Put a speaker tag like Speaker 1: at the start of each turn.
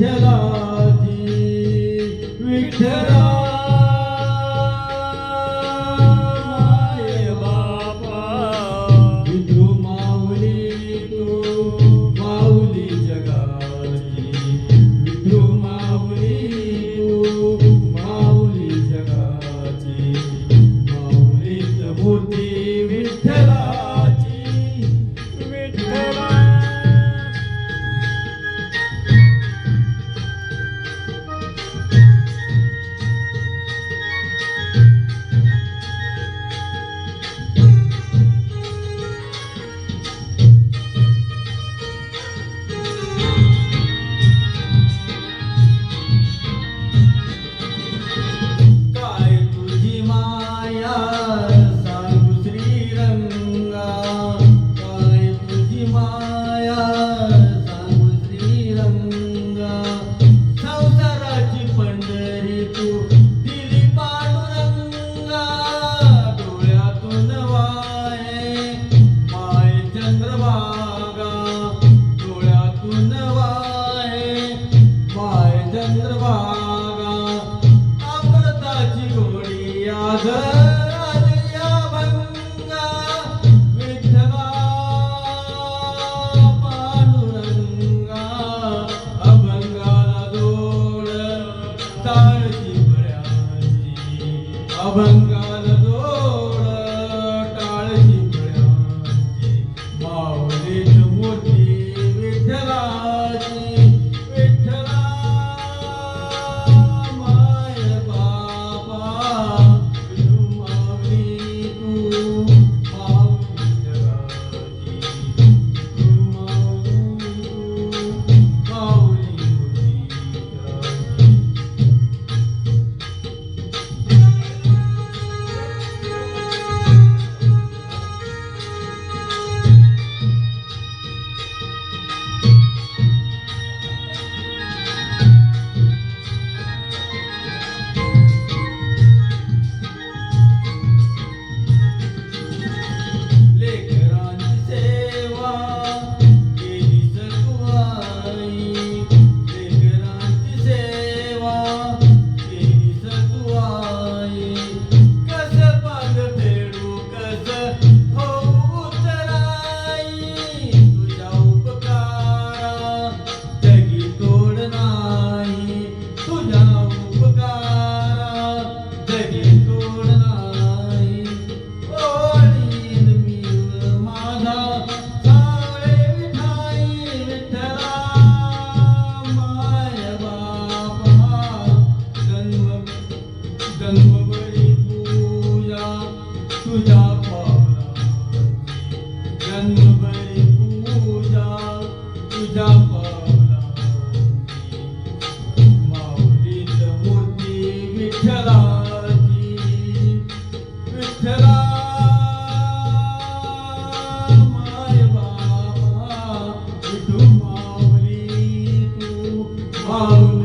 Speaker 1: विठ्ठलाची विठ्ठला माय बापा विठू माऊली तू माऊली जगाची विठू माऊली तू माऊली जगाची माऊलीत मूर्ती विठ्ठलाची विठ्ठला चंद्रभागा अमृताची गोडी आलिया भंगा विठ्ठला पांडुरंगा अभंगाला जोड टाळची बळ्याची अभंगाला जोड टाळची बळ्याची माऊलीच मूर्ती विठ्ठलाची जन्मभरी पूजा तुझ्या पावलांची जन्मभरी पूजा तुझ्या पावलांची माऊलीच मूर्ती विठ्ठलाची विठ्ठला माय बाबा विठू माऊली तू माऊली